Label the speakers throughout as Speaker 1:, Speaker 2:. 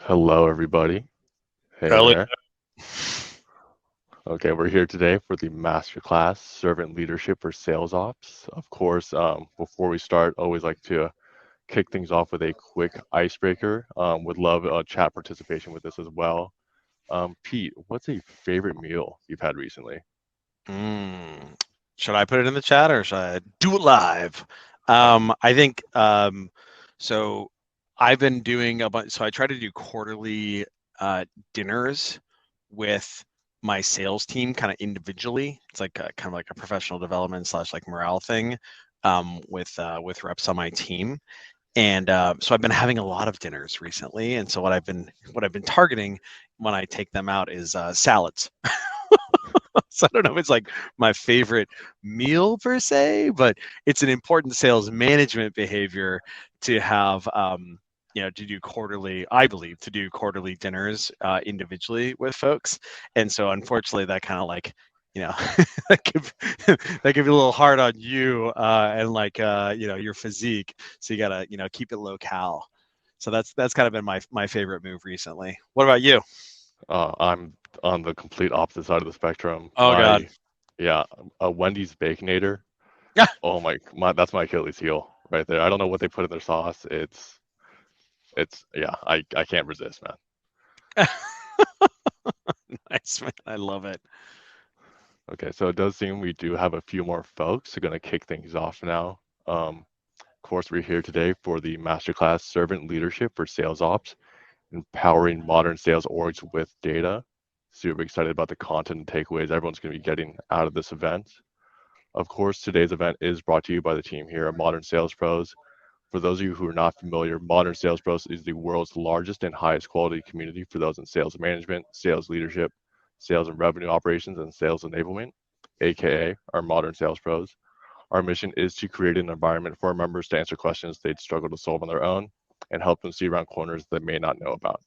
Speaker 1: Hello, everybody. Hey
Speaker 2: Ellie.
Speaker 1: there. Okay, we're here today for the masterclass, Servant Leadership for Sales Ops. Of course, before we start, always like to kick things off with a quick icebreaker. Would love chat participation with this as well. Pete, what's a favorite meal you've had recently?
Speaker 2: Mm. Should I put it in the chat or should I do it live? I think so. I've been doing a bunch. So I try to do quarterly dinners with my sales team, kind of individually. It's like kind of like a professional development slash like morale thing with reps on my team. And so I've been having a lot of dinners recently. And so what I've been targeting when I take them out is salads. So I don't know if it's like my favorite meal per se, but it's an important sales management behavior to have, to do quarterly, I believe, to do quarterly dinners individually with folks. And so unfortunately, that kind of like, you know, that could, that could be a little hard on you and like, your physique. So you got to, keep it low cal. So that's kind of been my favorite move recently. What about you?
Speaker 1: I'm on the complete opposite side of the spectrum.
Speaker 2: Oh God.
Speaker 1: Yeah, a Wendy's Baconator. Oh that's my Achilles heel right there. I don't know what they put in their sauce. Yeah, I can't resist, man.
Speaker 2: Nice, man. I love it.
Speaker 1: Okay, so it does seem we do have a few more folks who are going to kick things off now. Of course, we're here today for the Masterclass Servant Leadership for Sales Ops, empowering modern sales orgs with data. Super excited about the content and takeaways everyone's going to be getting out of this event. Of course, today's event is brought to you by the team here at Modern Sales Pros. For those of you who are not familiar, Modern Sales Pros is the world's largest and highest quality community for those in sales management, sales leadership, sales and revenue operations, and sales enablement, aka our Modern Sales Pros. Our mission is to create an environment for our members to answer questions they'd struggle to solve on their own and help them see around corners they may not know about.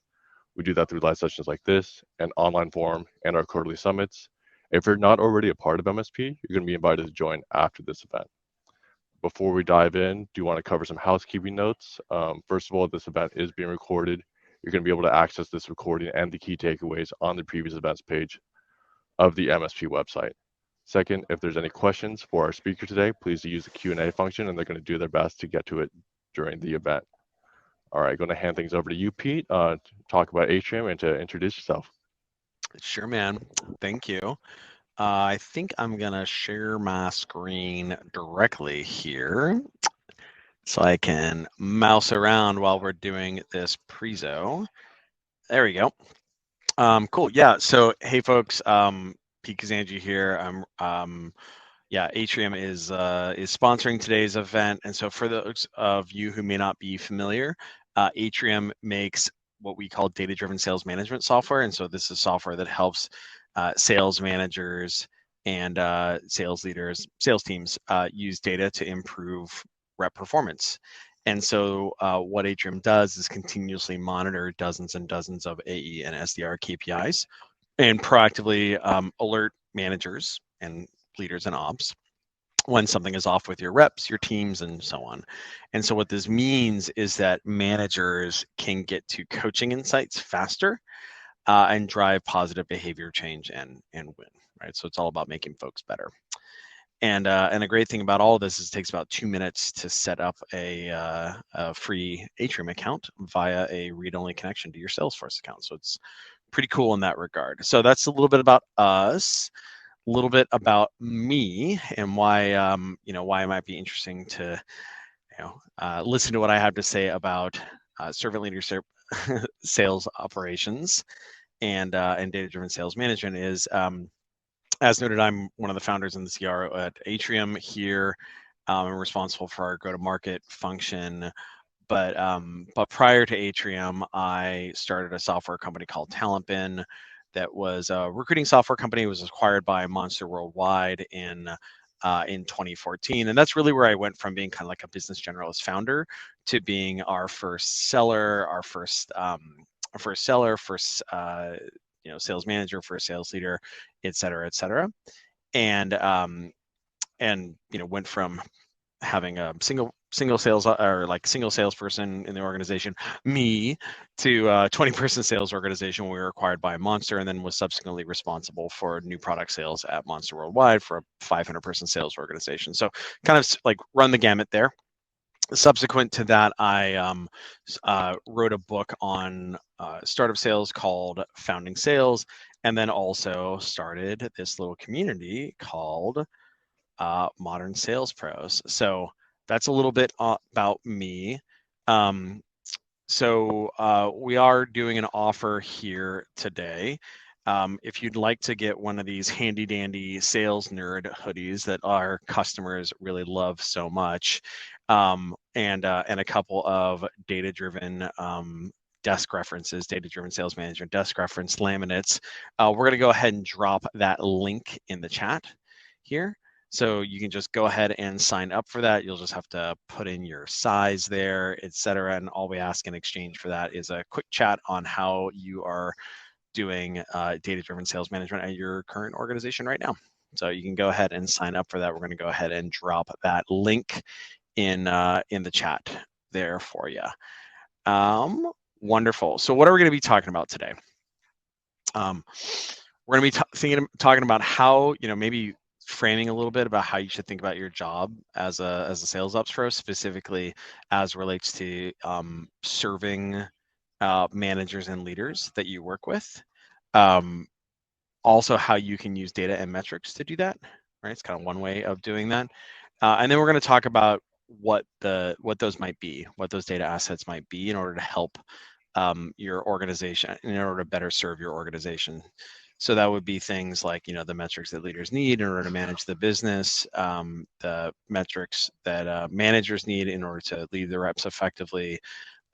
Speaker 1: We do that through live sessions like this, an online forum, and our quarterly summits. If you're not already a part of MSP, you're going to be invited to join after this event. Before we dive in, do you want to cover some housekeeping notes? First of all, this event is being recorded. You're going to be able to access this recording and the key takeaways on the previous events page of the MSP website. Second, if there's any questions for our speaker today, please use the Q&A function, and they're going to do their best to get to it during the event. All right, going to hand things over to you, Pete, to talk about Atrium and to introduce yourself.
Speaker 2: Sure, man. Thank you. I think I'm gonna share my screen directly here so I can mouse around while we're doing this prezo. There we go. Cool. Yeah. So, hey, folks. Pete Kazanjy here. Atrium is sponsoring today's event, and so for those of you who may not be familiar, Atrium makes what we call data-driven sales management software, and so this is software that helps sales managers and sales leaders, sales teams use data to improve rep performance. And so what Atrium does is continuously monitor dozens and dozens of AE and SDR KPIs and proactively alert managers and leaders and ops when something is off with your reps, your teams, and so on. And so what this means is that managers can get to coaching insights faster and drive positive behavior change and win, right? So it's all about making folks better. And a great thing about all of this is it takes about 2 minutes to set up a free Atrium account via a read-only connection to your Salesforce account. So it's pretty cool in that regard. So that's a little bit about us, a little bit about me, and why why it might be interesting to listen to what I have to say about servant leadership, sales operations, and data-driven sales management is. As noted, I'm one of the founders and the CRO at Atrium here. I'm responsible for our go-to-market function. But prior to Atrium, I started a software company called TalentBin that was a recruiting software company. It was acquired by Monster Worldwide in 2014, and that's really where I went from being kind of like a business generalist founder to being our first seller, first sales manager, first sales leader, et cetera, et cetera. And went from having a single single salesperson in the organization, me, to a 20-person sales organization when we were acquired by Monster, and then was subsequently responsible for new product sales at Monster Worldwide for a 500-person sales organization. So kind of like run the gamut there. Subsequent to that, I wrote a book on startup sales called Founding Sales, and then also started this little community called Modern Sales Pros. So that's a little bit about me. We are doing an offer here today. If you'd like to get one of these handy dandy sales nerd hoodies that our customers really love so much, and a couple of data driven desk references, data driven sales management desk reference laminates, we're going to go ahead and drop that link in the chat here. So you can just go ahead and sign up for that. You'll just have to put in your size there, etc. And all we ask in exchange for that is a quick chat on how you are doing data-driven sales management at your current organization right now. So you can go ahead and sign up for that. We're going to go ahead and drop that link in the chat there for you. Wonderful. So what are we going to be talking about today? We're going to be talking about how, maybe framing a little bit about how you should think about your job as a sales ops pro, specifically as relates to serving managers and leaders that you work with. Also, how you can use data and metrics to do that. Right, it's kind of one way of doing that. And then we're going to talk about what those might be, what those data assets might be, in order to help your organization, in order to better serve your organization. So that would be things like, the metrics that leaders need in order to manage the business, the metrics that managers need in order to lead the reps effectively,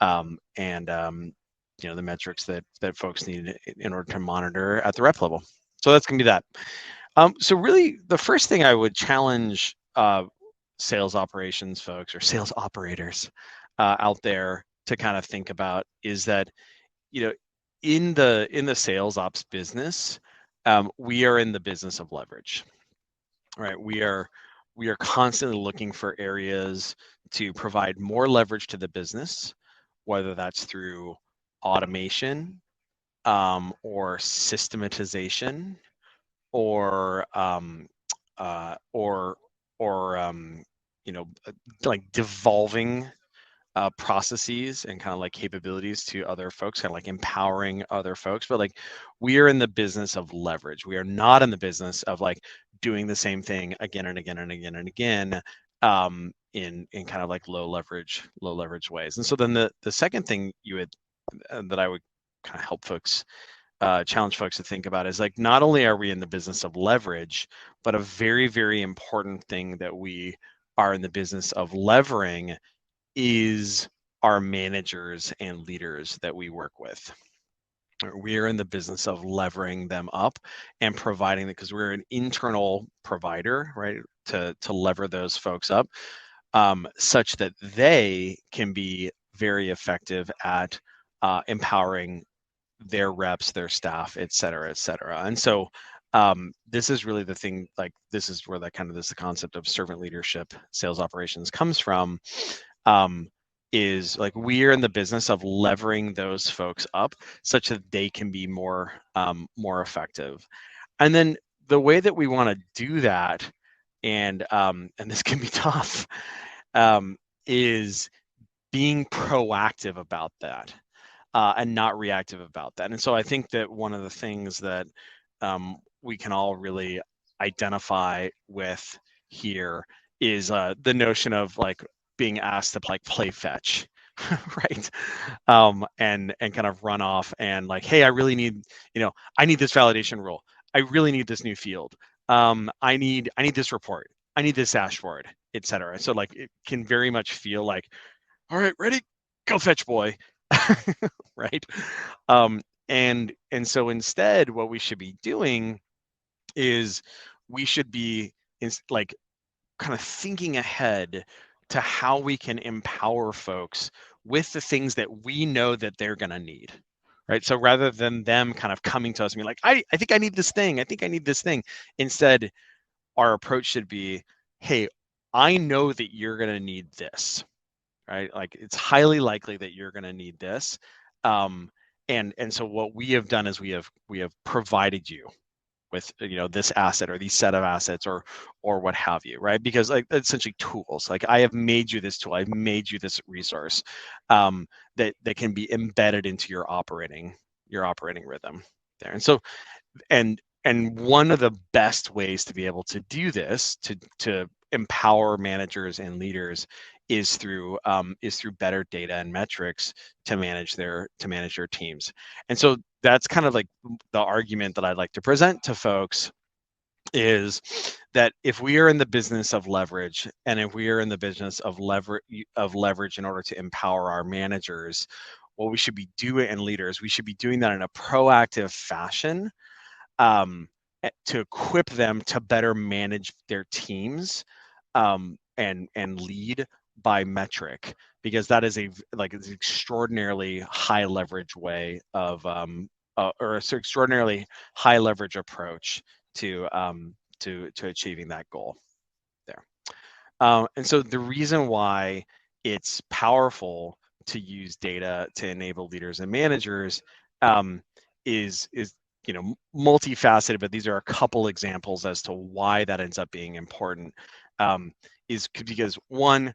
Speaker 2: and the metrics that folks need in order to monitor at the rep level. So that's going to be that. So really, the first thing I would challenge sales operations folks or sales operators out there to kind of think about is that, in the sales ops business, we are in the business of leverage, right? We are constantly looking for areas to provide more leverage to the business, whether that's through automation, or systematization, or like devolving processes and kind of like capabilities to other folks, kind of like empowering other folks. But like, we are in the business of leverage. We are not in the business of like doing the same thing again and again and again and again, in kind of like low leverage ways. And so then the second thing that I would kind of help folks, challenge folks to think about is like, not only are we in the business of leverage, but a very, very important thing that we are in the business of levering is our managers and leaders that we work with. We are in the business of levering them up and providing, because we're an internal provider, right, to lever those folks up, such that they can be very effective at empowering their reps, their staff, et cetera, et cetera. And so this is really the thing, like, this is where that kind of the concept of servant leadership, sales operations comes from, is like, we are in the business of levering those folks up such that they can be more effective. And then the way that we want to do that, and this can be tough, is being proactive about that, and not reactive about that. And so I think that one of the things that we can all really identify with here is the notion of like being asked to like play fetch, right? And kind of run off and like, hey, I really need, I need this validation rule. I really need this new field. I need this report. I need this dashboard, et cetera. So like, it can very much feel like, all right, ready, go fetch, boy. Right. And so instead, what we should be doing is we should be like kind of thinking ahead to how we can empower folks with the things that we know that they're going to need. Right. So rather than them kind of coming to us and being like, I think I need this thing. I think I need this thing. Instead, our approach should be, hey, I know that you're going to need this, right? Like it's highly likely that you're going to need this. And so what we have done is we have provided you with this asset or these set of assets or what have you, right? Because like essentially tools, like I have made you this tool, I've made you this resource that can be embedded into your operating rhythm there. And so and one of the best ways to be able to do this, to empower managers and leaders, is through better data and metrics to manage their teams. And so that's kind of like the argument that I'd like to present to folks, is that if we are in the business of leverage, and if we are in the business of leverage in order to empower our managers, what we should be doing, and leaders, we should be doing that in a proactive fashion, to equip them to better manage their teams, and lead by metric, because that is like it's an extraordinarily high leverage way of or an extraordinarily high leverage approach to achieving that goal there. And so the reason why it's powerful to use data to enable leaders and managers is multifaceted, but these are a couple examples as to why that ends up being important. Is because one,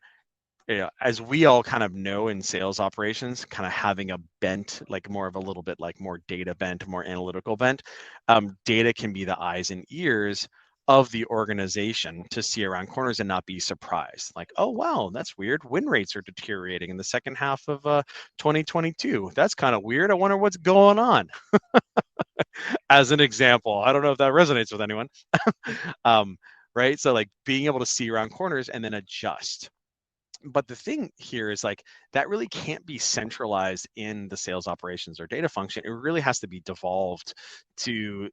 Speaker 2: as we all kind of know in sales operations, kind of having a bent, like more of a little bit like more data bent, more analytical bent, data can be the eyes and ears of the organization to see around corners and not be surprised. Like, oh, wow, that's weird. Win rates are deteriorating in the second half of 2022. That's kind of weird. I wonder what's going on. As an example, I don't know if that resonates with anyone. Right? So like being able to see around corners and then adjust. But the thing here is like that really can't be centralized in the sales operations or data function. It really has to be devolved to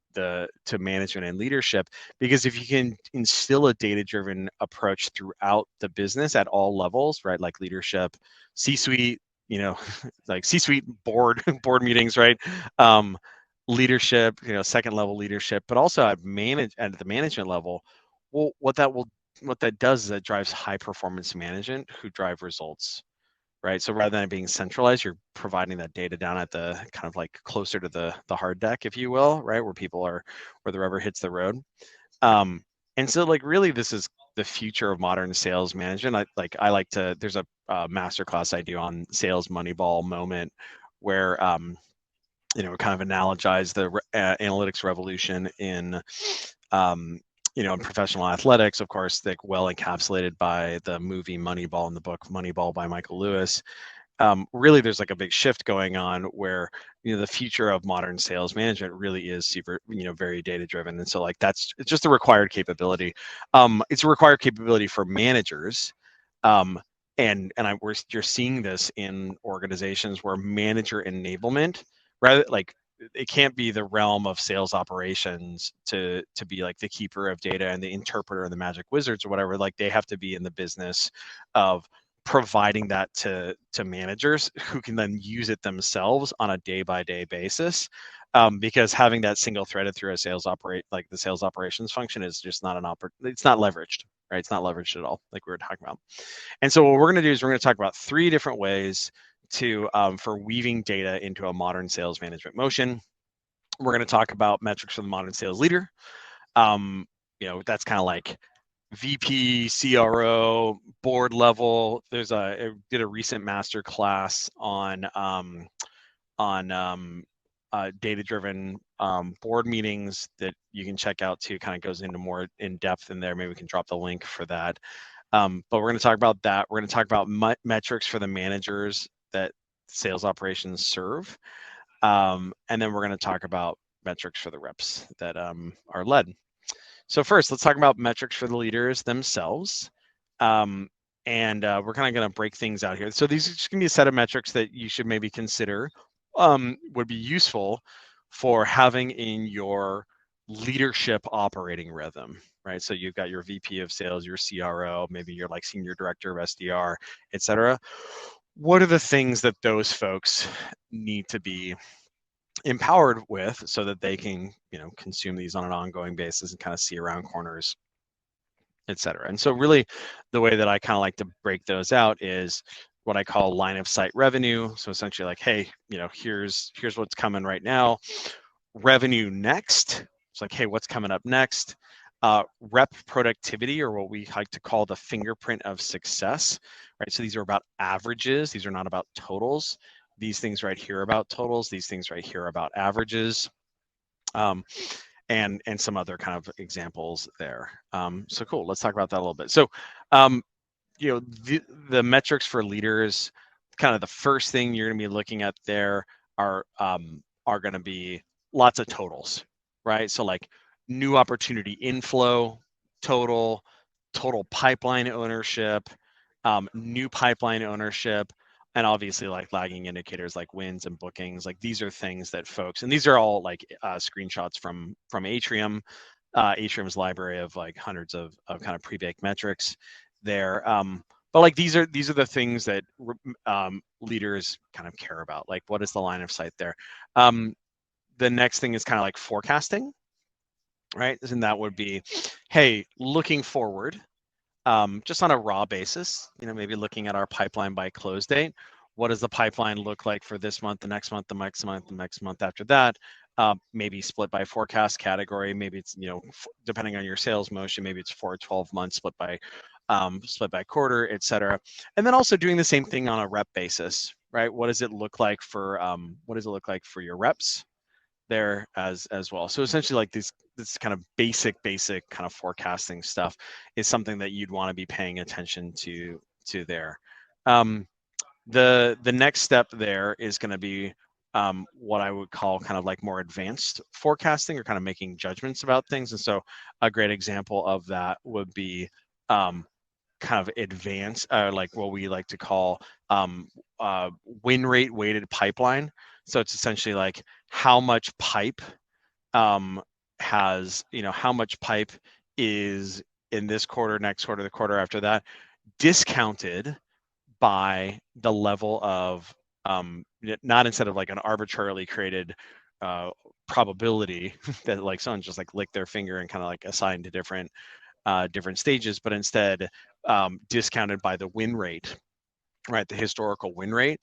Speaker 2: management and leadership, because if you can instill a data-driven approach throughout the business at all levels, right, like leadership, C-suite, like C-suite board meetings, right, leadership, second level leadership, but also at the management level, well, what that does is it drives high performance management who drive results, right? So rather than it being centralized, you're providing that data down at the kind of like closer to the hard deck, if you will, right, where the rubber hits the road. And so like really this is the future of modern sales management. I like to, there's a master class I do on sales Moneyball moment, where kind of analogize the analytics revolution in in professional athletics, of course, like well encapsulated by the movie Moneyball and the book Moneyball by Michael Lewis. Really, there's like a big shift going on where the future of modern sales management really is super, very data driven, and so like it's just a required capability. It's a required capability for managers, you're seeing this in organizations where manager enablement, rather like it can't be the realm of sales operations to be like the keeper of data and the interpreter and the magic wizards or whatever. Like they have to be in the business of providing that to managers who can then use it themselves on a day by day basis. Because having that single threaded through a the sales operations function is just not it's not leveraged, right? It's not leveraged at all, like we were talking about. And so what we're going to do is we're going to talk about 3 different ways for weaving data into a modern sales management motion. We're going to talk about metrics for the modern sales leader. That's kind of like VP, CRO, board level. I did a recent master class on data-driven board meetings that you can check out too. Kind of goes into more in depth in there. Maybe we can drop the link for that. But we're going to talk about that. We're going to talk about metrics for the managers that sales operations serve. And then we're going to talk about metrics for the reps that are led. So first, let's talk about metrics for the leaders themselves. And we're kind of going to break things out here. So these are just going to be a set of metrics that you should maybe consider would be useful for having in your leadership operating rhythm, right? So you've got your VP of sales, your CRO, maybe you're like senior director of SDR, et cetera. What are the things that those folks need to be empowered with so that they can, consume these on an ongoing basis and kind of see around corners etc. And so really the way that I kind of like to break those out is what I call line of sight revenue. So essentially like, hey, here's what's coming right now. Revenue next. It's like, hey, what's coming up next? Rep productivity, or what we like to call the fingerprint of success, right? So these are about averages. These are not about totals. These things right here are about totals. These things right here are about averages. And some other kind of examples there. So cool. Let's talk about that a little bit. So, the metrics for leaders, kind of the first thing you're going to be looking at there are going to be lots of totals, right? So like new opportunity inflow, total pipeline ownership, new pipeline ownership, and obviously like lagging indicators like wins and bookings. Like these are things that folks, and these are all like screenshots from Atrium, Atrium's library of like hundreds of kind of pre-baked metrics there. But like these are the things that leaders kind of care about. Like what is the line of sight there? The next thing is kind of like forecasting, right? And that would be, hey, looking forward, just on a raw basis, maybe looking at our pipeline by close date. What does the pipeline look like for this month, the next month, the next month, the next month after that? Maybe split by forecast category. Maybe it's, depending on your sales motion, maybe it's 12 months split by quarter, et cetera. And then also doing the same thing on a rep basis, right? What does it look like for your reps there as well? So essentially like this kind of basic kind of forecasting stuff is something that you'd want to be paying attention to there. The next step there is going to be what I would call kind of like more advanced forecasting, or kind of making judgments about things. And so a great example of that would be kind of advanced, like what we like to call win rate weighted pipeline. So it's essentially like how much pipe how much pipe is in this quarter, next quarter, the quarter after that, discounted by the level of not instead of like an arbitrarily created probability that like someone just like licked their finger and kind of like assigned to different stages, but instead discounted by the win rate, right? The historical win rate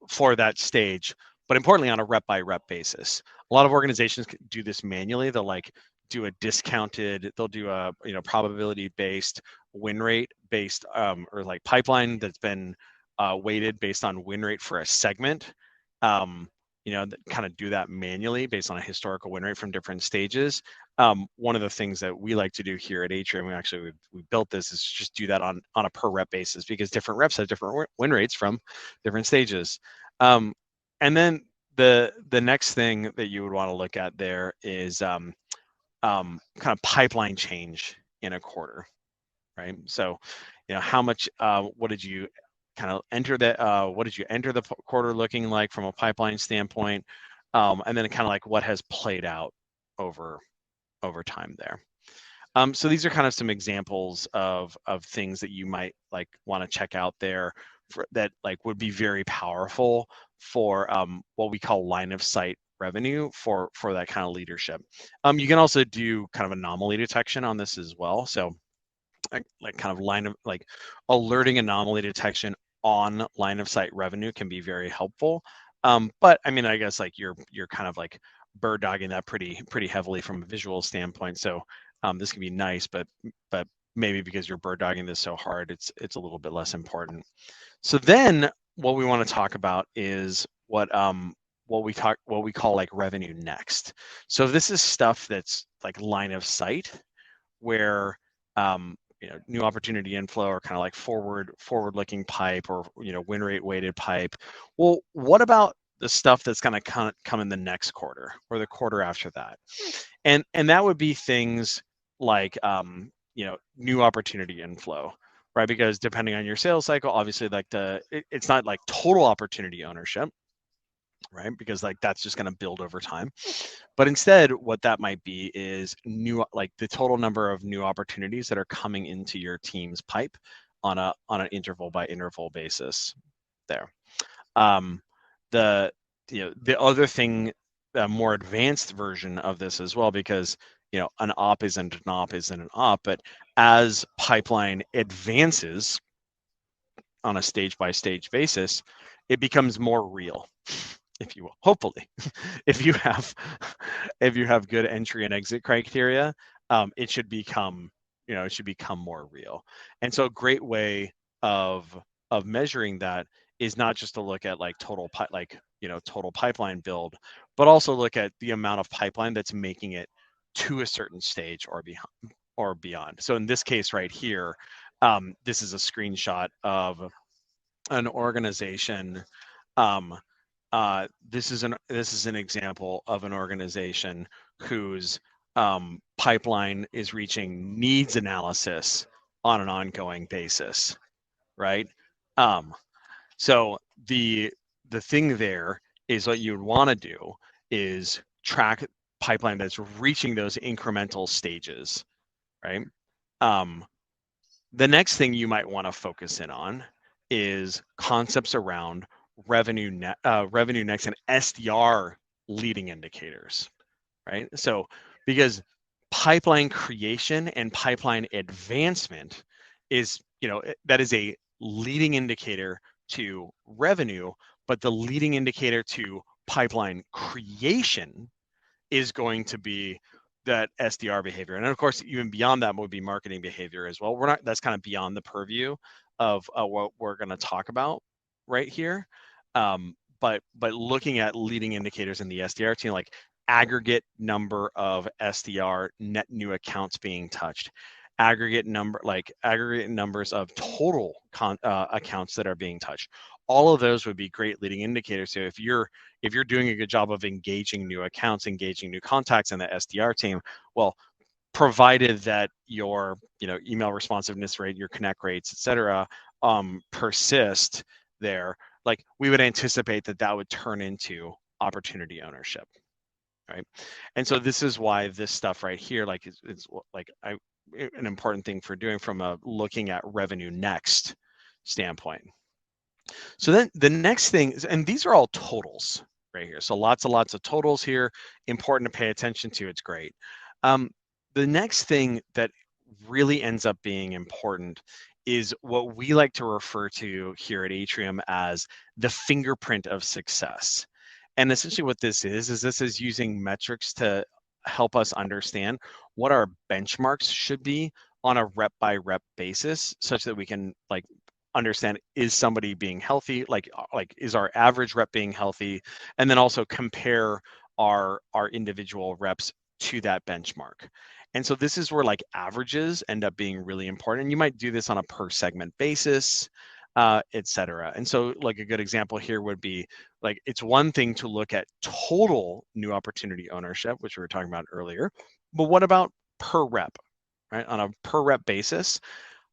Speaker 2: for that stage, but importantly on a rep by rep basis. A lot of organizations do this manually. They'll like do a discounted, they'll do a probability based win rate based or like pipeline that's been weighted based on win rate for a segment. Kind of do that manually based on a historical win rate from different stages. One of the things that we like to do here at Atrium, we built this, is just do that on a per rep basis, because different reps have different win rates from different stages. And then the next thing that you would want to look at there is kind of pipeline change in a quarter, right? So, how much, what did you kind of enter what did you enter the quarter looking like from a pipeline standpoint? And then kind of like what has played out over time there. So these are kind of some examples of things that you might like want to check out there that like would be very powerful for what we call line of sight revenue for that kind of leadership. You can also do kind of anomaly detection on this as well. So like kind of line of like alerting anomaly detection on line of sight revenue can be very helpful. But I mean, I guess like you're kind of like bird dogging that pretty heavily from a visual standpoint. So this can be nice, but maybe because you're bird dogging this so hard, it's a little bit less important. So then what we want to talk about is what we call like revenue next. So this is stuff that's like line of sight, where new opportunity inflow, or kind of like forward looking pipe, or win rate weighted pipe. Well, what about the stuff that's going to come in the next quarter or the quarter after that? And that would be things like new opportunity inflow, right? Because depending on your sales cycle, obviously like it's not like total opportunity ownership, right? Because like that's just going to build over time. But instead, what that might be is like the total number of new opportunities that are coming into your team's pipe on an interval by interval basis there. The other thing, a more advanced version of this as well, because an op isn't an op isn't an op, but as pipeline advances on a stage by stage basis, it becomes more real, if you will. Hopefully, if you have good entry and exit criteria, it should become more real. And so a great way of measuring that is not just to look at like total pipeline build, but also look at the amount of pipeline that's making it to a certain stage or beyond. So in this case right here, this is a screenshot of an organization. Um, this is an example of an organization whose pipeline is reaching needs analysis on an ongoing basis, right? Um, so the thing there is what you'd want to do is track pipeline that's reaching those incremental stages, right? Um, the next thing you might want to focus in on is concepts around revenue next, and SDR leading indicators, right? So because pipeline creation and pipeline advancement is, that is a leading indicator to revenue, but the leading indicator to pipeline creation is going to be that SDR behavior. And of course, even beyond that would be marketing behavior as well. That's kind of beyond the purview of what we're going to talk about right here. But looking at leading indicators in the SDR team, like aggregate number of SDR net new accounts being touched, aggregate numbers of total accounts that are being touched. All of those would be great leading indicators. So if you're doing a good job of engaging new accounts, engaging new contacts in the SDR team, well, provided that your email responsiveness rate, your connect rates, et cetera, persist there, like we would anticipate that would turn into opportunity ownership, right? And so this is why this stuff right here, like it's like an important thing for doing from a looking at revenue next standpoint. So then the next thing is, and these are all totals right here. So lots and lots of totals here, important to pay attention to. It's great. The next thing that really ends up being important is what we like to refer to here at Atrium as the fingerprint of success. And essentially what this is using metrics to help us understand what our benchmarks should be on a rep by rep basis, such that we can like understand, is somebody being healthy, like is our average rep being healthy, and then also compare our individual reps to that benchmark. And so this is where like averages end up being really important. And you might do this on a per segment basis, et cetera. And so like a good example here would be like, it's one thing to look at total new opportunity ownership, which we were talking about earlier, but what about per rep, right? On a per rep basis,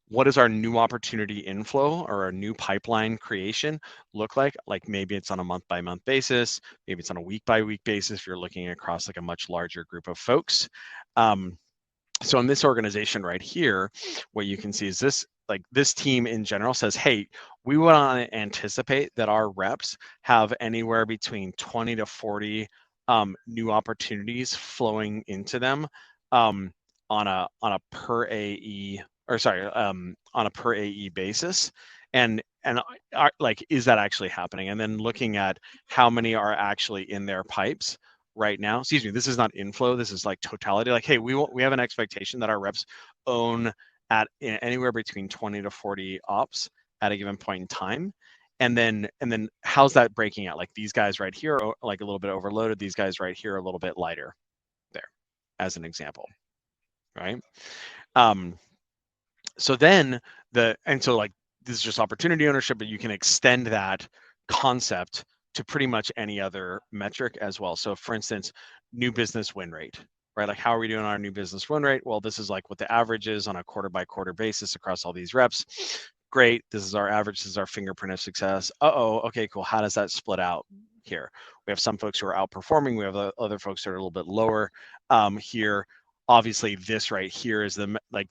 Speaker 2: what does our new opportunity inflow or our new pipeline creation look like? Like maybe it's on a month by month basis, maybe it's on a week by week basis if you're looking across like a much larger group of folks. So in this organization right here, what you can see is this team in general says, hey, we want to anticipate that our reps have anywhere between 20 to 40 new opportunities flowing into them on a per AE, or sorry, on a per AE basis. And like, is that actually happening? And then looking at how many are actually in their pipes right now. Excuse me, this is not inflow, this is like totality. Like, hey, we have an expectation that our reps own at anywhere between 20 to 40 ops at a given point in time. And then how's that breaking out? Like these guys right here are like a little bit overloaded, these guys right here are a little bit lighter there, as an example, right? So then so like this is just opportunity ownership, but you can extend that concept to pretty much any other metric as well. So for instance, new business win rate, right? Like how are we doing our new business win rate? Well, this is like what the average is on a quarter by quarter basis across all these reps. Great, this is our average, this is our fingerprint of success. Okay, cool. How does that split out here? We have some folks who are outperforming, we have other folks that are a little bit lower here. Obviously, this right here is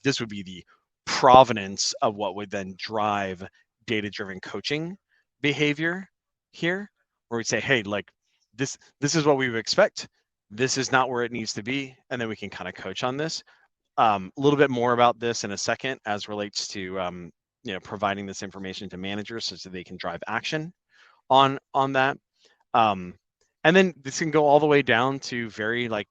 Speaker 2: this would be the provenance of what would then drive data-driven coaching behavior here, where we'd say, hey, like this is what we would expect. this is not where it needs to be, and then we can kind of coach on this. A little bit more about this in a second as relates to providing this information to managers so that they can drive action on that. Um, and then this can go all the way down to very very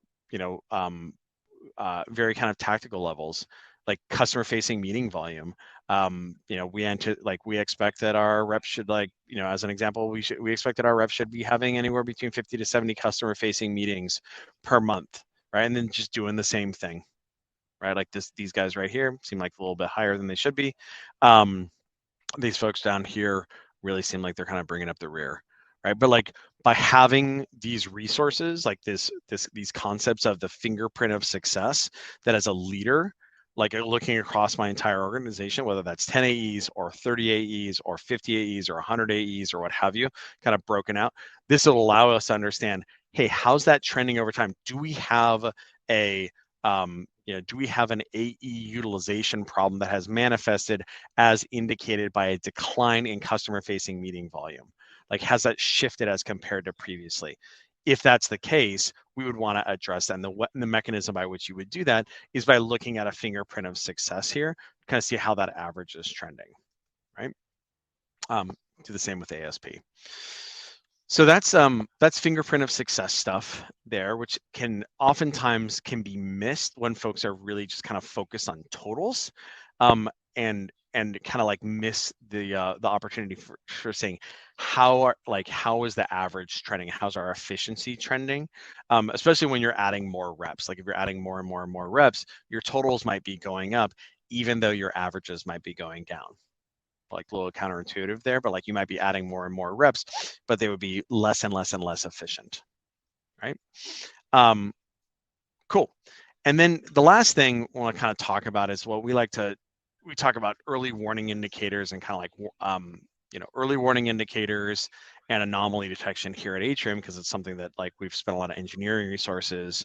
Speaker 2: kind of tactical levels, like customer facing meeting volume. We expect that our reps should, as an example, we expect that our reps should be having anywhere between 50 to 70 customer facing meetings per month, right? And then just doing the same thing, right? Like these guys right here seem like a little bit higher than they should be. These folks down here really seem like they're kind of bringing up the rear, right? But like by having these resources, like these concepts of the fingerprint of success, that as a leader, like looking across my entire organization, whether that's 10 AEs or 30 AEs or 50 AEs or 100 AEs or what have you, kind of broken out, this will allow us to understand, hey, how's that trending over time? Do we have a do we have an AE utilization problem that has manifested as indicated by a decline in customer-facing meeting volume? Like, has that shifted as compared to previously? If that's the case, we would want to address that. And the mechanism by which you would do that is by looking at a fingerprint of success here, kind of see how that average is trending, right? Do the same with ASP. So that's fingerprint of success stuff there, which can oftentimes be missed when folks are really just kind of focused on totals, and kind of like miss the opportunity for saying how is the average trending, how's our efficiency trending, especially when you're adding more reps. Like if you're adding more and more and more reps, your totals might be going up, even though your averages might be going down. Like a little counterintuitive there, but like you might be adding more and more reps, but they would be less and less and less efficient, right? Cool. And then the last thing I want to kind of talk about is what we talk about early warning indicators and kind of like early warning indicators and anomaly detection here at Atrium, because it's something that like we've spent a lot of engineering resources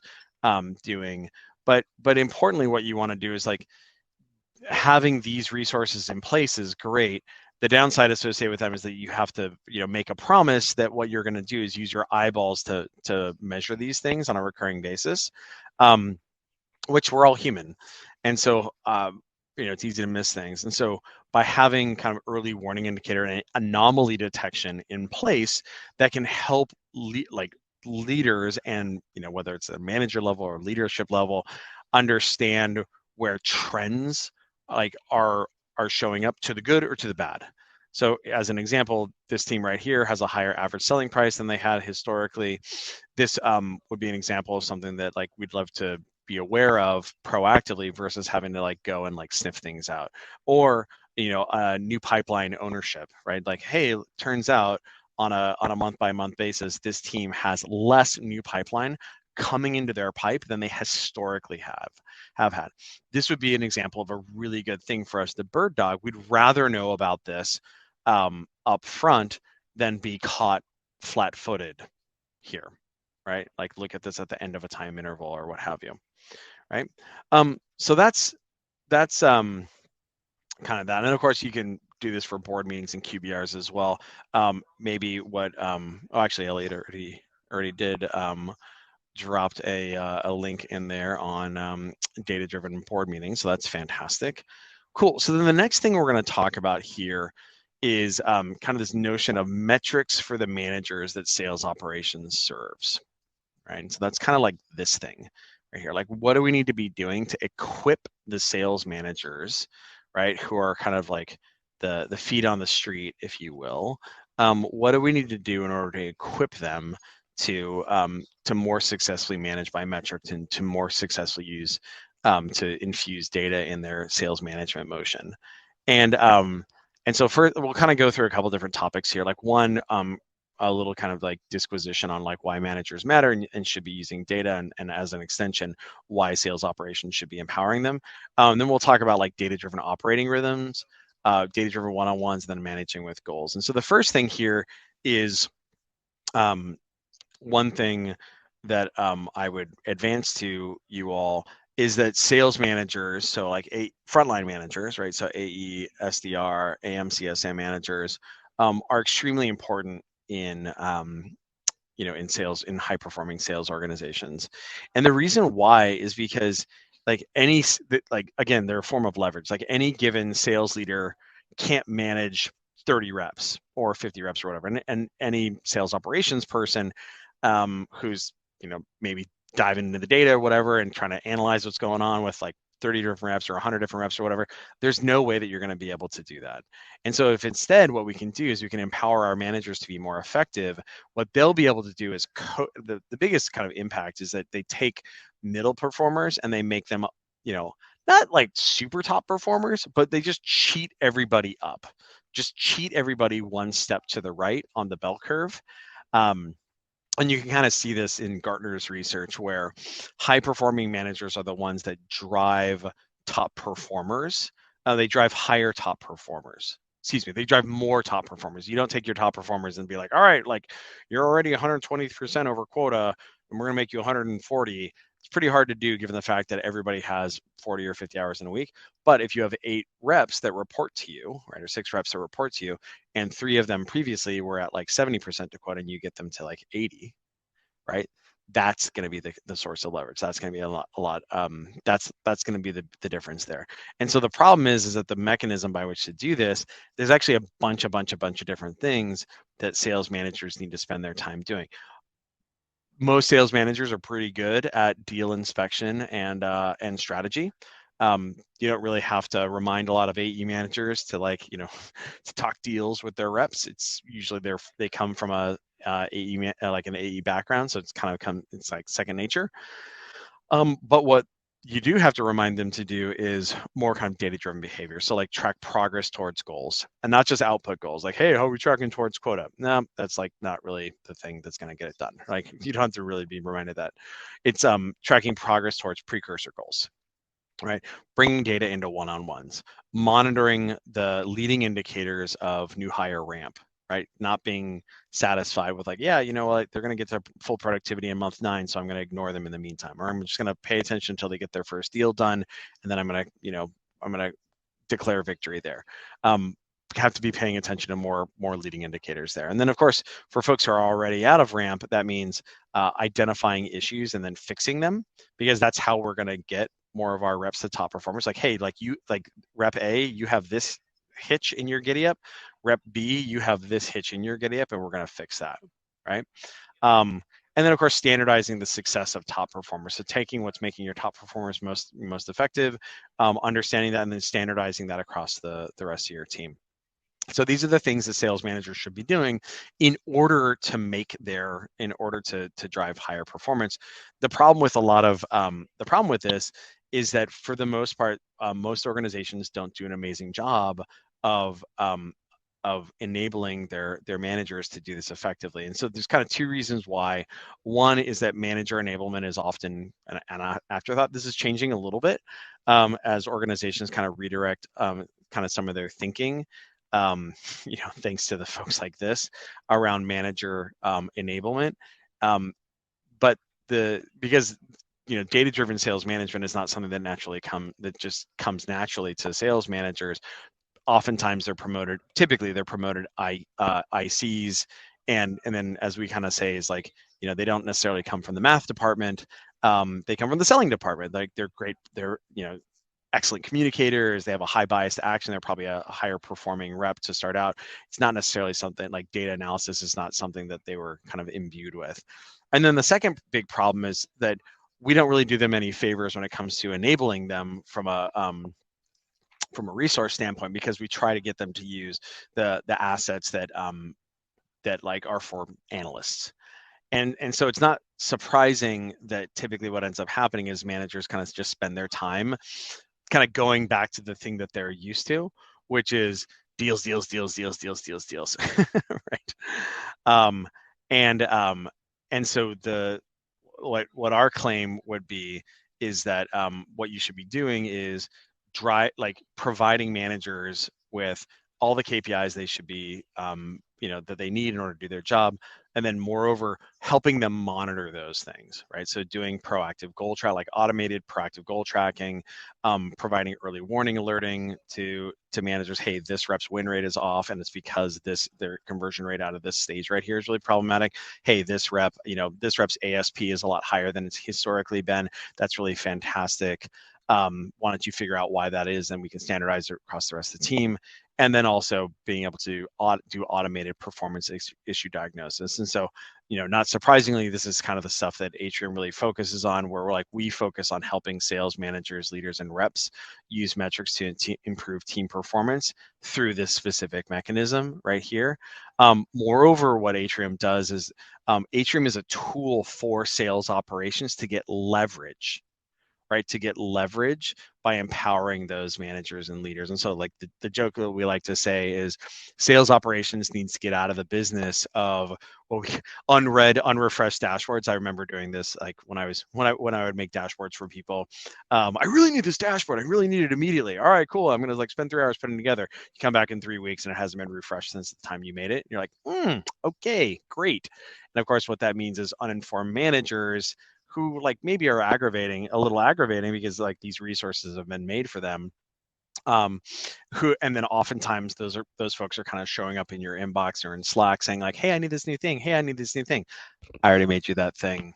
Speaker 2: doing. But importantly, what you want to do is like having these resources in place is great. The downside associated with them is that you have to, make a promise that what you're going to do is use your eyeballs to measure these things on a recurring basis, which we're all human, and so it's easy to miss things. And so by having kind of early warning indicator and anomaly detection in place, that can help leaders and whether it's a manager level or leadership level understand where trends are showing up to the good or to the bad. So as an example, this team right here has a higher average selling price than they had historically. This would be an example of something that like we'd love to be aware of proactively versus having to like go and like sniff things out. Or new pipeline ownership, right? Like, hey, turns out on a month by month basis, this team has less new pipeline coming into their pipe than they historically have had. This would be an example of a really good thing for us to bird dog. We'd rather know about this up front than be caught flat-footed here, right? Like look at this at the end of a time interval or what have you, right? So that's kind of that. And of course you can do this for board meetings and QBRs as well. Maybe what actually Elliot already did dropped a link in there on data-driven board meetings, so that's fantastic. Cool. So then the next thing we're going to talk about here is kind of this notion of metrics for the managers that sales operations serves, right? And so that's kind of like this thing right here. Like, what do we need to be doing to equip the sales managers, right, who are kind of like the feet on the street, if you will? What do we need to do in order to equip them to more successfully manage by metrics and to more successfully use to infuse data in their sales management motion? And so we'll kind of go through a couple different topics here. Like one, a little kind of like disquisition on like why managers matter and should be using data, and as an extension, why sales operations should be empowering them. Then we'll talk about like data-driven operating rhythms, data-driven one-on-ones, then managing with goals. And so the first thing here is one thing that I would advance to you all is that sales managers, so like frontline managers, right? So AE, SDR, AM, CSM managers are extremely important in in sales, in high performing sales organizations. And the reason why is because like again, they're a form of leverage. Like any given sales leader can't manage 30 reps or 50 reps or whatever. And any sales operations person who's, maybe diving into the data or whatever and trying to analyze what's going on with like 30 different reps or 100 different reps or whatever, there's no way that you're going to be able to do that. And so if instead what we can do is we can empower our managers to be more effective, what they'll be able to do is the biggest kind of impact is that they take middle performers and they make them, not like super top performers, but they just cheat everybody up, just cheat everybody one step to the right on the bell curve. And you can kind of see this in Gartner's research, where high performing managers are the ones that drive top performers. They drive higher top performers. Excuse me, they drive more top performers. You don't take your top performers and be like, all right, like you're already 120% over quota and we're going to make you 140. It's pretty hard to do given the fact that everybody has 40 or 50 hours in a week. But if you have 8 reps that report to you, right, or 6 reps that report to you, and 3 of them previously were at like 70% to quota and you get them to like 80, right? That's going to be the source of leverage. That's going to be a lot. That's going to be the difference there. And so the problem is that the mechanism by which to do this, there's actually a bunch of different things that sales managers need to spend their time doing. Most sales managers are pretty good at deal inspection and strategy. You don't really have to remind a lot of AE managers to to talk deals with their reps. It's usually they come from a AE like an AE background, so it's like second nature. But what you do have to remind them to do is more kind of data-driven behavior. So like track progress towards goals and not just output goals. Like, hey, how are we tracking towards quota? No, that's like not really the thing that's going to get it done. Like you don't have to really be reminded that. It's tracking progress towards precursor goals, right? Bringing data into one-on-ones, monitoring the leading indicators of new hire ramp, right? Not being satisfied with like, yeah, they're going to get their full productivity in month 9, so I'm going to ignore them in the meantime, or I'm just going to pay attention until they get their first deal done, and then I'm going to declare victory there. Have to be paying attention to more leading indicators there. And then of course, for folks who are already out of ramp, that means identifying issues and then fixing them, because that's how we're going to get more of our reps to top performers. Like, hey, like rep A, you have this hitch in your giddy up. Rep B, you have this hitch in your giddy up, and we're going to fix that, right? And then of course, standardizing the success of top performers. So taking what's making your top performers most effective, understanding that, and then standardizing that across the rest of your team. So these are the things that sales managers should be doing in order to drive higher performance. The problem with this is that for the most part, most organizations don't do an amazing job of enabling their managers to do this effectively. And so there's kind of 2 reasons why. One is that manager enablement is often an afterthought. This is changing a little bit as organizations kind of redirect kind of some of their thinking, thanks to the folks like this around manager enablement. But because data-driven sales management is not something that just comes naturally to sales managers. Oftentimes typically they're promoted ICs, and then as we kind of say is like, they don't necessarily come from the math department. They come from the selling department. Like they're great. They're excellent communicators. They have a high bias to action. They're probably a higher performing rep to start out. It's not necessarily something like data analysis is not something that they were kind of imbued with. And then the second big problem is that we don't really do them any favors when it comes to enabling them from a resource standpoint, because we try to get them to use the assets that like are for analysts. And so it's not surprising that typically what ends up happening is managers kind of just spend their time kind of going back to the thing that they're used to, which is deals, right? And so what our claim would be is that what you should be doing is providing managers with all the KPIs they should be, that they need in order to do their job. And then moreover, helping them monitor those things, right? So doing proactive goal track, like automated proactive goal tracking, providing early warning alerting to managers. Hey, this rep's win rate is off, and it's because their conversion rate out of this stage right here is really problematic. Hey, this rep's ASP is a lot higher than it's historically been. That's really fantastic. Why don't you figure out why that is, and we can standardize it across the rest of the team. And then also being able to do automated performance issue diagnosis. And so, not surprisingly, this is kind of the stuff that Atrium really focuses on, where we focus on helping sales managers, leaders, and reps use metrics to improve team performance through this specific mechanism right here. Moreover, what Atrium does is Atrium is a tool for sales operations to get leverage, right? To get leverage by empowering those managers and leaders. And so like the joke that we like to say is sales operations needs to get out of the business of unread, unrefreshed dashboards. I remember doing this like when I would make dashboards for people. I really need this dashboard. I really need it immediately. All right, cool. I'm gonna like spend 3 hours putting it together. You come back in 3 weeks and it hasn't been refreshed since the time you made it. You're like, okay, great. And of course, what that means is uninformed managers who like maybe are a little aggravating because like these resources have been made for them, and then oftentimes those folks are kind of showing up in your inbox or in Slack saying like, hey, I need this new thing. Hey, I need this new thing. I already made you that thing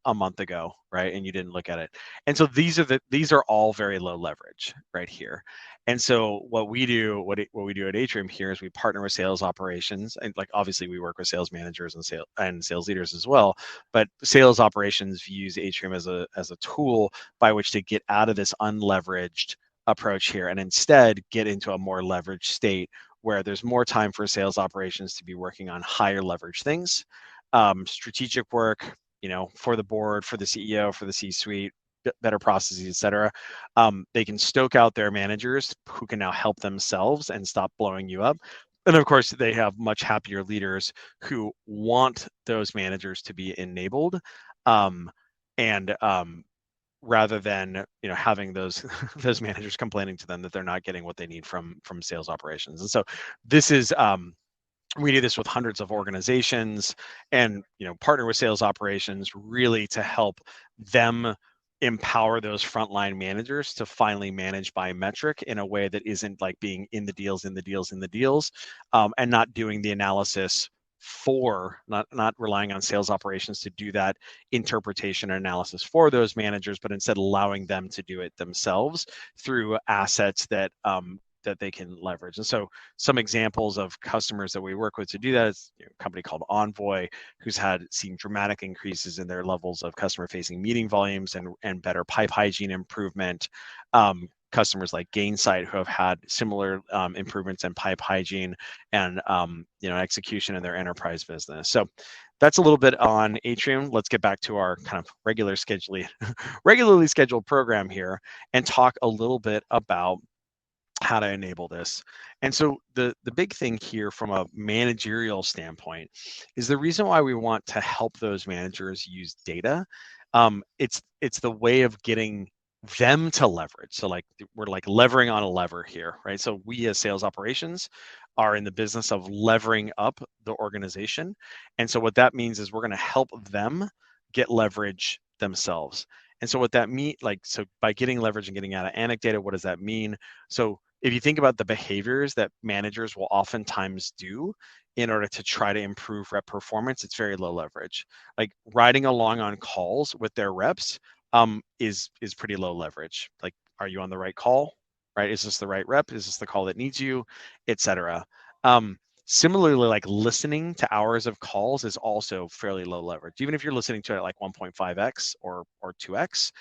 Speaker 2: a month ago, right? And you didn't look at it. And so these are all very low leverage right here. And so what we do at Atrium here is we partner with sales operations, and like obviously we work with sales managers and sales leaders as well. But sales operations views Atrium as a tool by which to get out of this unleveraged approach here and instead get into a more leveraged state where there's more time for sales operations to be working on higher leverage things, strategic work, for the board, for the CEO, for the C-suite, better processes, et cetera. They can stoke out their managers who can now help themselves and stop blowing you up. And of course, they have much happier leaders who want those managers to be enabled, and rather than having those those managers complaining to them that they're not getting what they need from sales operations. And so this is we do this with hundreds of organizations, and partner with sales operations really to help them empower those frontline managers to finally manage by metric in a way that isn't like being in the deals, and not doing the analysis not relying on sales operations to do that interpretation and analysis for those managers, but instead allowing them to do it themselves through assets that they can leverage. And so some examples of customers that we work with to do that is a company called Envoy, who's seen dramatic increases in their levels of customer facing meeting volumes and better pipe hygiene improvement. Customers like Gainsight, who have had similar improvements in pipe hygiene and execution in their enterprise business. So that's a little bit on Atrium. Let's get back to our kind of regularly scheduled program here and talk a little bit about how to enable this. And so the big thing here from a managerial standpoint is the reason why we want to help those managers use data. It's the way of getting them to leverage. So like we're like levering on a lever here, right? So we as sales operations are in the business of levering up the organization. And so what that means is we're going to help them get leverage themselves. And so what that means, so by getting leverage and getting out of anecdata, what does that mean? So if you think about the behaviors that managers will oftentimes do in order to try to improve rep performance, it's very low leverage. Like riding along on calls with their reps is pretty low leverage. Like, are you on the right call? Right? Is this the right rep? Is this the call that needs you, etc. Similarly, like listening to hours of calls is also fairly low leverage. Even if you're listening to it at like 1.5x or 2x,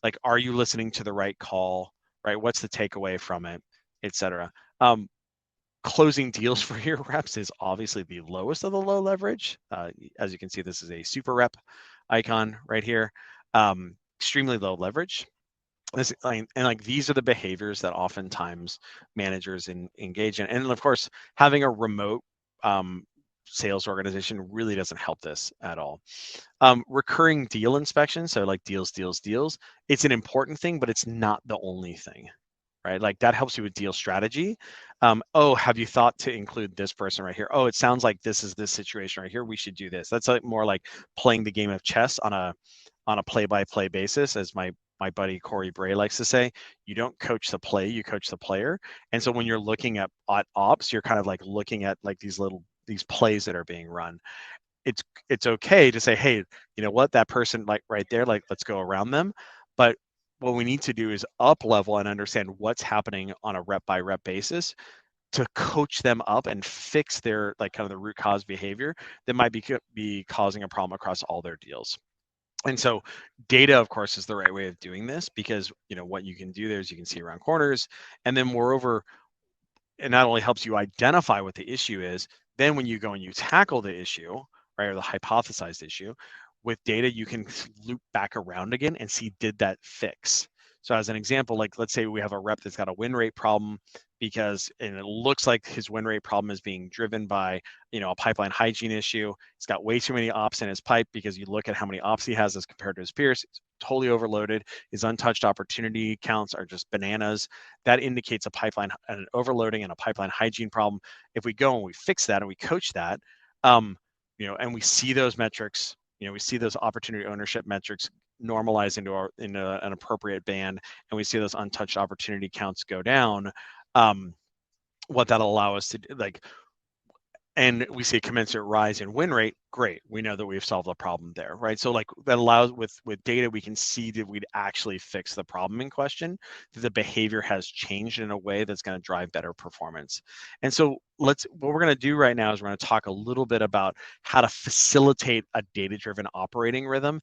Speaker 2: like are you listening to the right call? Right? What's the takeaway from it, etc. Closing deals for your reps is obviously the lowest of the low leverage. As you can see, this is a super rep icon right here. Extremely low leverage. And like these are the behaviors that oftentimes managers engage in. And of course, having a remote sales organization really doesn't help this at all. Recurring deal inspection, so like deals. It's an important thing, but it's not the only thing, right? Like that helps you with deal strategy. Oh, have you thought to include this person right here? Oh, it sounds like this is this situation right here. We should do this. That's like more like playing the game of chess on a play-by-play basis, as my buddy Corey Bray likes to say. You don't coach the play, you coach the player. And so when you're looking at ops, you're kind of like looking at like these plays that are being run. It's okay to say, hey, you know what, that person like right there, like let's go around them. But what we need to do is up level and understand what's happening on a rep by rep basis to coach them up and fix their like kind of the root cause behavior that might be causing a problem across all their deals. And so data, of course, is the right way of doing this, because what you can do there is you can see around corners. And then moreover, it not only helps you identify what the issue is, then when you go and you tackle the issue, right, or the hypothesized issue, with data, you can loop back around again and see, did that fix? So as an example, like let's say we have a rep that's got a win rate problem and it looks like his win rate problem is being driven by, a pipeline hygiene issue. He's got way too many ops in his pipe, because you look at how many ops he has as compared to his peers, it's totally overloaded. His untouched opportunity counts are just bananas. That indicates a pipeline, an overloading and a pipeline hygiene problem. If we go and we fix that and we coach that, and we see those metrics, we see those opportunity ownership metrics normalize into an appropriate band, and we see those untouched opportunity counts go down. What that'll allow us to like, and we see a commensurate rise in win rate, great. We know that we've solved the problem there, right? So like that allows with data, we can see that we'd actually fix the problem in question, that the behavior has changed in a way that's going to drive better performance. And so what we're going to do right now is we're going to talk a little bit about how to facilitate a data-driven operating rhythm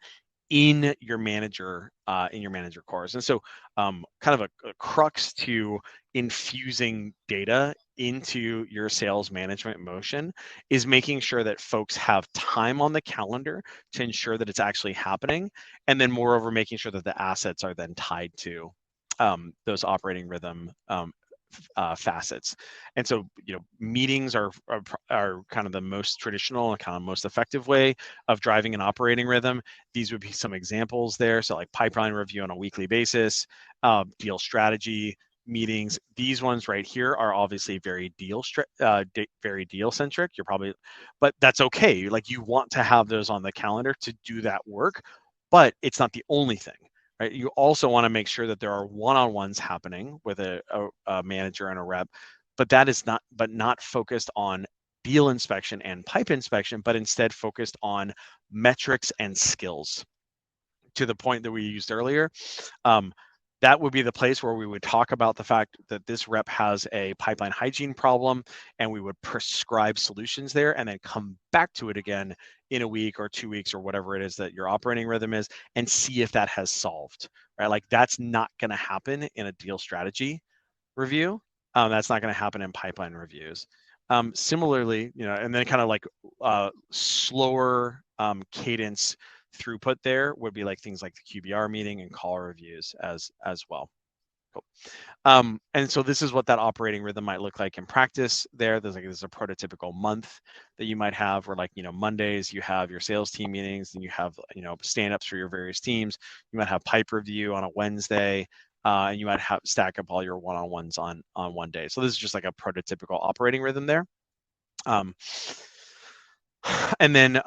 Speaker 2: in your manager course. And so kind of a crux to infusing data into your sales management motion is making sure that folks have time on the calendar to ensure that it's actually happening, and then moreover making sure that the assets are then tied to those operating rhythm facets. And so, meetings are kind of the most traditional and kind of most effective way of driving an operating rhythm. These would be some examples there. So like pipeline review on a weekly basis, deal strategy meetings. These ones right here are obviously very deal centric. But that's okay. Like you want to have those on the calendar to do that work, but it's not the only thing. Right? You also want to make sure that there are one-on-ones happening with a manager and a rep, but not focused on deal inspection and pipe inspection, but instead focused on metrics and skills. To the point that we used earlier, that would be the place where we would talk about the fact that this rep has a pipeline hygiene problem, and we would prescribe solutions there, and then come back to it again in a week or 2 weeks or whatever it is that your operating rhythm is, and see if that has solved, right? Like that's not going to happen in a deal strategy review. That's not going to happen in pipeline reviews. Similarly, and then kind of like slower cadence throughput there would be like things like the QBR meeting and call reviews as well. Cool. And so this is what that operating rhythm might look like in practice there. There's a prototypical month that you might have, where like, Mondays you have your sales team meetings, and you have, stand-ups for your various teams. You might have pipe review on a Wednesday, and you might have stack up all your one-on-ones on one day. So this is just like a prototypical operating rhythm there. And then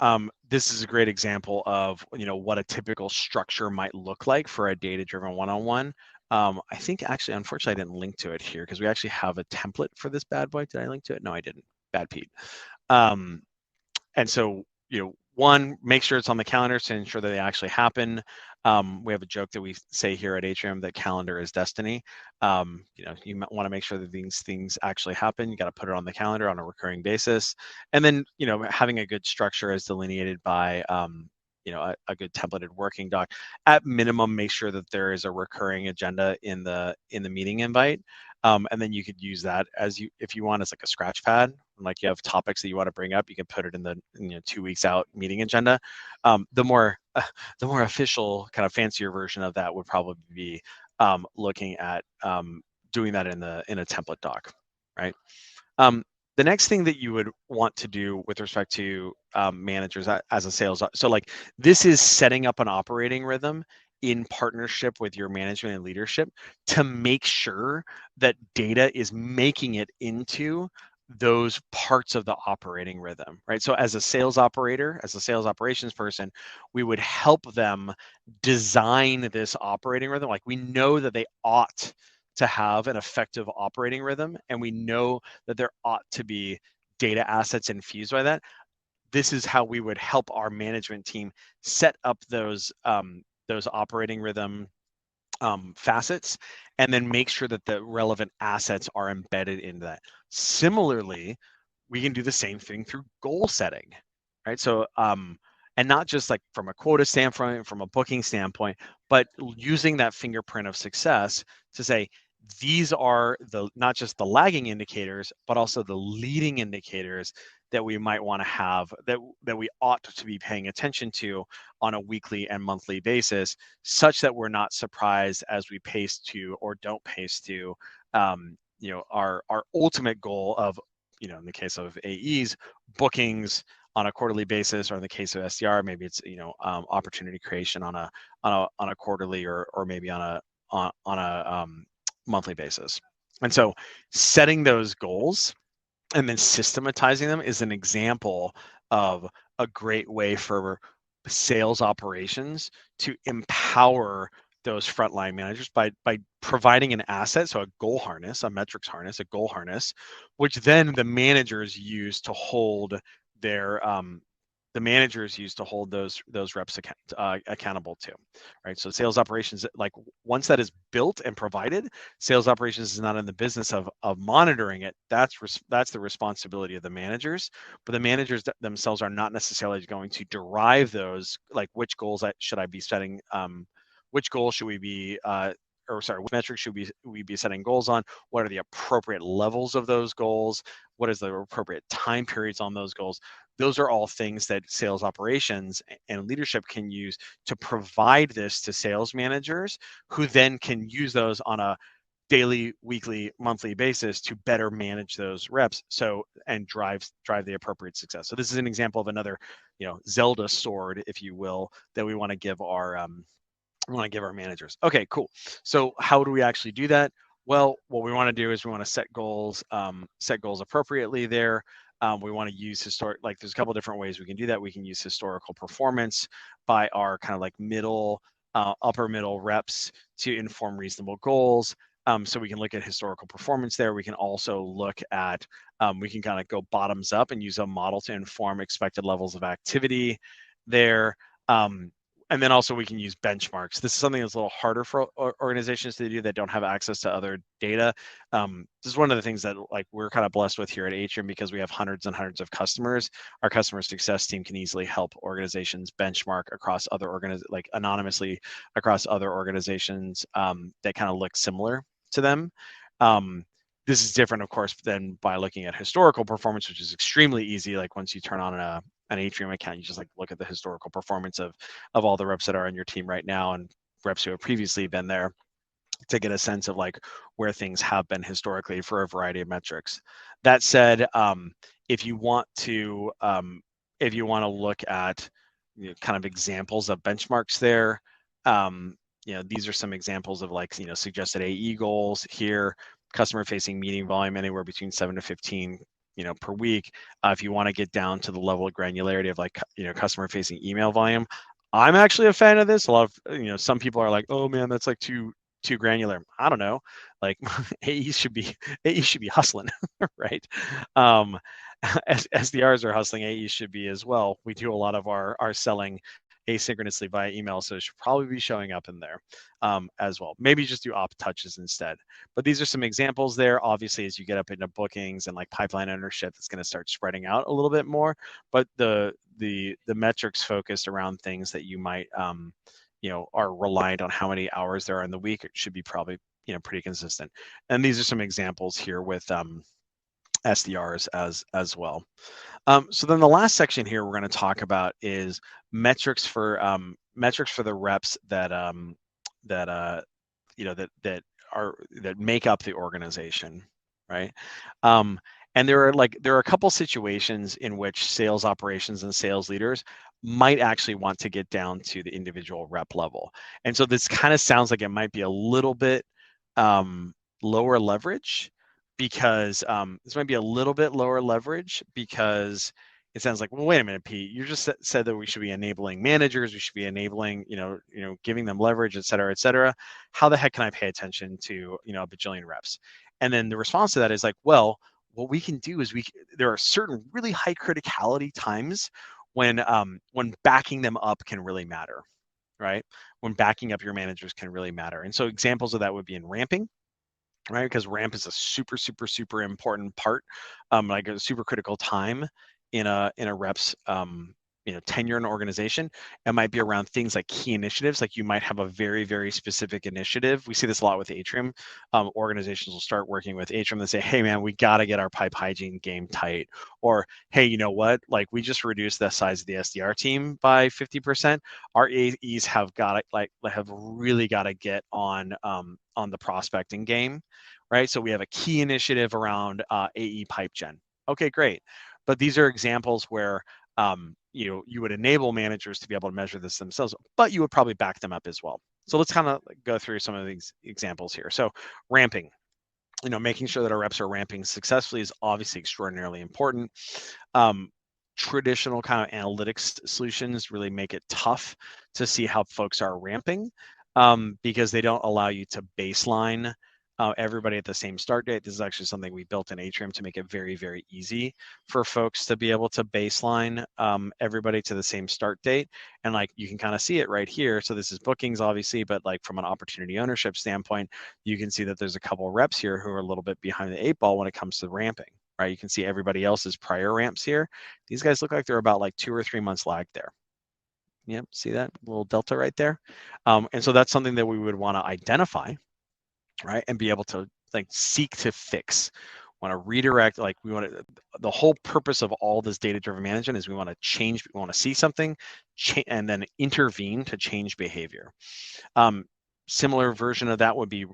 Speaker 2: this is a great example of what a typical structure might look like for a data-driven one-on-one. I think actually, unfortunately, I didn't link to it here, because we actually have a template for this bad boy. Did I link to it? No, I didn't. Bad Pete. And so, one, make sure it's on the calendar to ensure that they actually happen. We have a joke that we say here at Atrium that calendar is destiny. You might want to make sure that these things actually happen. You got to put it on the calendar on a recurring basis. And then, having a good structure as delineated by, a good templated working doc. At minimum, make sure that there is a recurring agenda in the meeting invite. And then you could use that if you want, as like a scratch pad. Like you have topics that you want to bring up, you can put it in the 2 weeks out meeting agenda. The more official, kind of fancier version of that would probably be looking at doing that in a template doc, right? The next thing that you would want to do with respect to managers as a sales, so like this is setting up an operating rhythm in partnership with your management and leadership to make sure that data is making it into those parts of the operating rhythm, right? So as a sales operator, as a sales operations person, we would help them design this operating rhythm. Like, we know that they ought to have an effective operating rhythm, and we know that there ought to be data assets infused by that. This is how we would help our management team set up those operating rhythm facets, and then make sure that the relevant assets are embedded into that. Similarly, we can do the same thing through goal setting, right? So, and not just like from a quota standpoint, from a booking standpoint, but using that fingerprint of success to say, these are the not just the lagging indicators, but also the leading indicators that we might want to have, that we ought to be paying attention to on a weekly and monthly basis, such that we're not surprised as we pace to or don't pace to our ultimate goal of, in the case of AEs, bookings on a quarterly basis, or in the case of SDR, maybe it's opportunity creation on a quarterly, or maybe on a monthly basis. And so setting those goals and then systematizing them is an example of a great way for sales operations to empower those frontline managers by providing an asset, so a goal harness, a metrics harness, a goal harness, which then the managers use to hold their those reps accountable to, right? So sales operations, like, once that is built and provided, sales operations is not in the business of monitoring it. That's the responsibility of the managers, but the managers themselves are not necessarily going to derive those, like, which goals should I be setting, which goals should we be or sorry, what metrics should we be setting goals on? What are the appropriate levels of those goals? What is the appropriate time periods on those goals? Those are all things that sales operations and leadership can use to provide this to sales managers, who then can use those on a daily, weekly, monthly basis to better manage those reps, and drive the appropriate success. So this is an example of another, Zelda sword, if you will, that we want to give our managers. Okay, cool. So how do we actually do that? Well, what we want to do is we want to set goals appropriately there. We want to use there's a couple different ways we can do that. We can use historical performance by our kind of like upper middle reps to inform reasonable goals. So we can look at historical performance there. We can also look at, we can kind of go bottoms up and use a model to inform expected levels of activity there. And then also we can use benchmarks. This is something that's a little harder for organizations to do that don't have access to other data. This is one of the things that, like, we're kind of blessed with here at Atrium, because we have hundreds and hundreds of customers. Our customer success team can easily help organizations benchmark across anonymously across other organizations that kind of look similar to them. This is different, of course, than by looking at historical performance, which is extremely easy. Like, once you turn on an Atrium account, you just look at the historical performance of all the reps that are on your team right now, and reps who have previously been there, to get a sense of where things have been historically for a variety of metrics. That said, if you want to look at kind of examples of benchmarks there, these are some examples of suggested AE goals here. Customer facing meeting volume anywhere between 7 to 15 per week. If you want to get down to the level of granularity of customer facing email volume, I'm actually a fan of this. A lot of some people are like, oh man, that's too granular. I don't know, AEs should be hustling, right? As SDRs are hustling, AEs should be as well. We do a lot of our selling asynchronously via email, so it should probably be showing up in there as well. Maybe just do opt touches instead. But these are some examples there. Obviously, as you get up into bookings and pipeline ownership, it's going to start spreading out a little bit more. But the metrics focused around things that you might are reliant on how many hours there are in the week, it should be probably pretty consistent. And these are some examples here with SDRs as well. So then the last section here we're going to talk about is metrics for the reps that that make up the organization, right? And there are a couple situations in which sales operations and sales leaders might actually want to get down to the individual rep level. And so this kind of sounds like it might be a little bit lower leverage because this might be a little bit lower leverage because it sounds like, well, wait a minute, Pete, you just said that we should be enabling managers, we should be enabling, giving them leverage, et cetera, et cetera. How the heck can I pay attention to, a bajillion reps? And then the response to that is like, well, what we can do is there are certain really high criticality times when backing them up can really matter, right? When backing up your managers can really matter. And so examples of that would be in ramping, right? Because ramp is a super, super, super important part, like a super critical time in a rep's tenure in an organization. It might be around things like key initiatives. Like you might have a very, very specific initiative. We see this a lot with Atrium. Organizations will start working with Atrium and say, hey man, we got to get our pipe hygiene game tight. Or, hey, you know what? Like we just reduced the size of the SDR team by 50%. Our AEs have really got to get on the prospecting game, right? So we have a key initiative around AE pipe gen. Okay, great. But these are examples where you would enable managers to be able to measure this themselves, but you would probably back them up as well. So let's kind of go through some of these examples here. So ramping, making sure that our reps are ramping successfully is obviously extraordinarily important. Traditional kind of analytics solutions really make it tough to see how folks are ramping because they don't allow you to baseline everybody at the same start date. This is actually something we built in Atrium to make it very, very easy for folks to be able to baseline everybody to the same start date. And like you can kind of see it right here. So this is bookings, obviously, but like from an opportunity ownership standpoint, you can see that there's a couple reps here who are a little bit behind the 8 ball when it comes to ramping. Right, you can see everybody else's prior ramps here. These guys look like they're about like 2 or 3 months lag there. Yep, see that little delta right there? And so that's something that we would want to identify, right, and be able to like seek to fix. Want to redirect, like we want to, the whole purpose of all this data-driven management is we want to change, we want to see something, and then intervene to change behavior. Similar version of that would be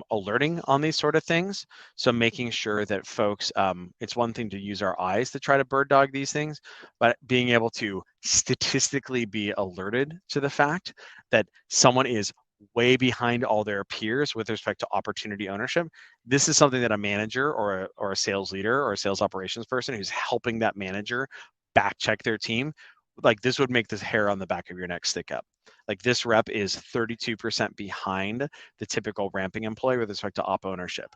Speaker 2: alerting on these sort of things. So making sure that folks, it's one thing to use our eyes to try to bird dog these things, but being able to statistically be alerted to the fact that someone is way behind all their peers with respect to opportunity ownership. This is something that a manager or a sales leader or a sales operations person who's helping that manager back check their team, like this would make this hair on the back of your neck stick up. Like this rep is 32% behind the typical ramping employee with respect to op ownership.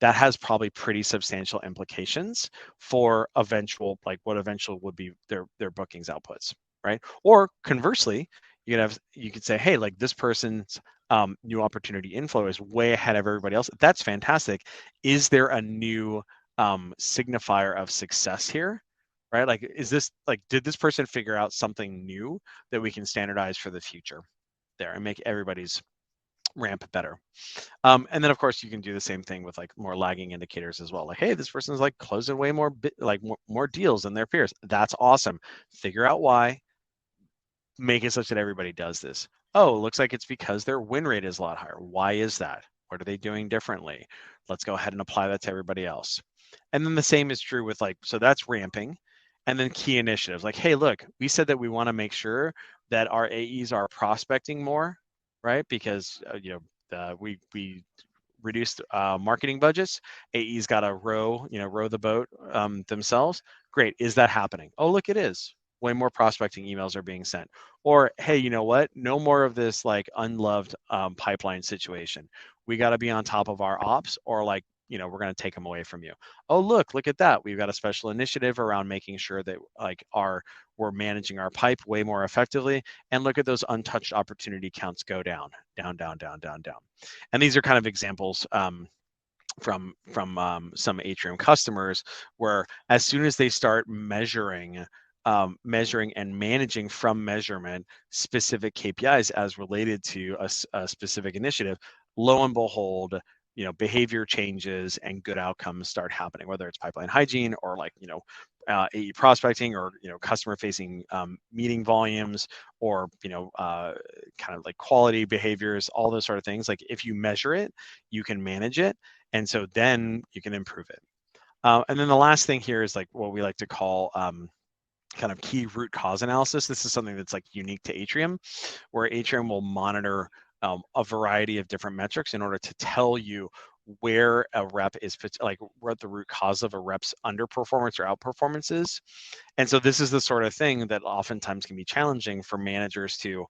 Speaker 2: That has probably pretty substantial implications for eventual, like what eventually would be their bookings outputs, right? Or conversely, you could say, hey, like this person's new opportunity inflow is way ahead of everybody else. That's fantastic. Is there a new signifier of success here? Right? Like, did this person figure out something new that we can standardize for the future there and make everybody's ramp better? And then of course you can do the same thing with like more lagging indicators as well. Like, hey, this person's like closing way more deals than their peers. That's awesome. Figure out why, make it such that everybody does this. Oh, it looks like it's because their win rate is a lot higher. Why is that? What are they doing differently? Let's go ahead and apply that to everybody else. And then the same is true with so that's ramping. And then key initiatives like, hey, look, we said that we want to make sure that our AEs are prospecting more, right? Because, we reduced marketing budgets. AEs got to row the boat themselves. Great. Is that happening? Oh, look, it is. Way more prospecting emails are being sent. Or, hey, you know what? No more of this like unloved pipeline situation. We got to be on top of our ops, or we're going to take them away from you. Oh, look at that. We've got a special initiative around making sure that we're managing our pipe way more effectively. And look at those untouched opportunity counts go down, down, down, down, down, down. And these are kind of examples from some Atrium customers where as soon as they start measuring and managing from measurement specific KPIs as related to a specific initiative, lo and behold, behavior changes and good outcomes start happening, whether it's pipeline hygiene or AE prospecting or customer facing meeting volumes or kind of like quality behaviors, all those sort of things. Like if you measure it, you can manage it, and so then you can improve it. And then the last thing here is like what we like to call kind of key root cause analysis. This is something that's like unique to Atrium, where Atrium will monitor a variety of different metrics in order to tell you where a rep is, like what the root cause of a rep's underperformance or outperformance is. And so this is the sort of thing that oftentimes can be challenging for managers to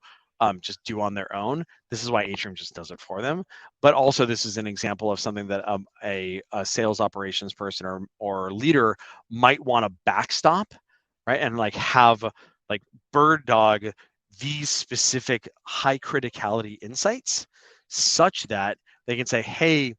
Speaker 2: just do on their own. This is why Atrium just does it for them. But also, this is an example of something that a sales operations person or leader might want to backstop, right? And like have like bird dog these specific high criticality insights such that they can say, hey,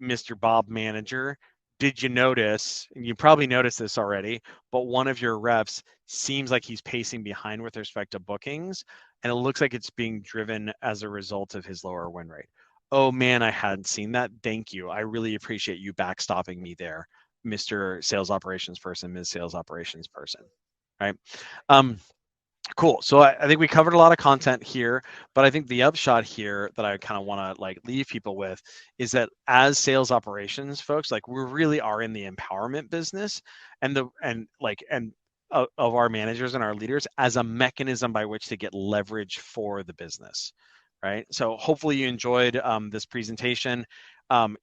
Speaker 2: Mr. Bob Manager, did you notice, and you probably noticed this already, but one of your reps seems like he's pacing behind with respect to bookings, and it looks like it's being driven as a result of his lower win rate. Oh man, I hadn't seen that. Thank you. I really appreciate you backstopping me there, Mr. Sales Operations person, Ms. Sales Operations person, right? Cool. So I think we covered a lot of content here, but I think the upshot here that I kind of want to like leave people with is that as sales operations folks, like we really are in the empowerment business and of our managers and our leaders as a mechanism by which to get leverage for the business, right? So hopefully you enjoyed this presentation.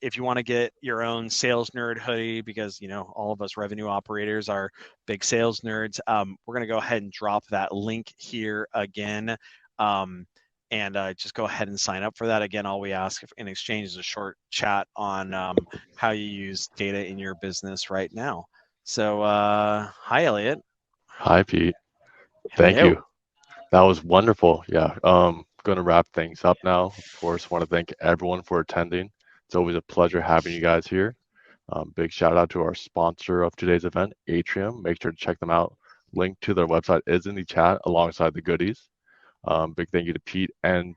Speaker 2: If you want to get your own sales nerd hoodie, because all of us revenue operators are big sales nerds, we're going to go ahead and drop that link here again. And just go ahead and sign up for that. Again, all we ask in exchange is a short chat on how you use data in your business right now. So hi, Elliot.
Speaker 1: Hi, Pete. Thank
Speaker 2: Hello.
Speaker 1: you. That was wonderful. Yeah. Going to wrap things up now. Of course, want to thank everyone for attending. It's always a pleasure having you guys here. Big shout out to our sponsor of today's event, Atrium. Make sure to check them out. Link to their website is in the chat alongside the goodies. Big thank you to Pete and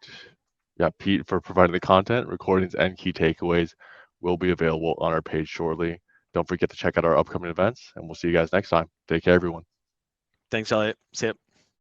Speaker 1: Pete for providing the content. Recordings and key takeaways will be available on our page shortly. Don't forget to check out our upcoming events, and we'll see you guys next time. Take care, everyone.
Speaker 2: Thanks, Elliot. See ya.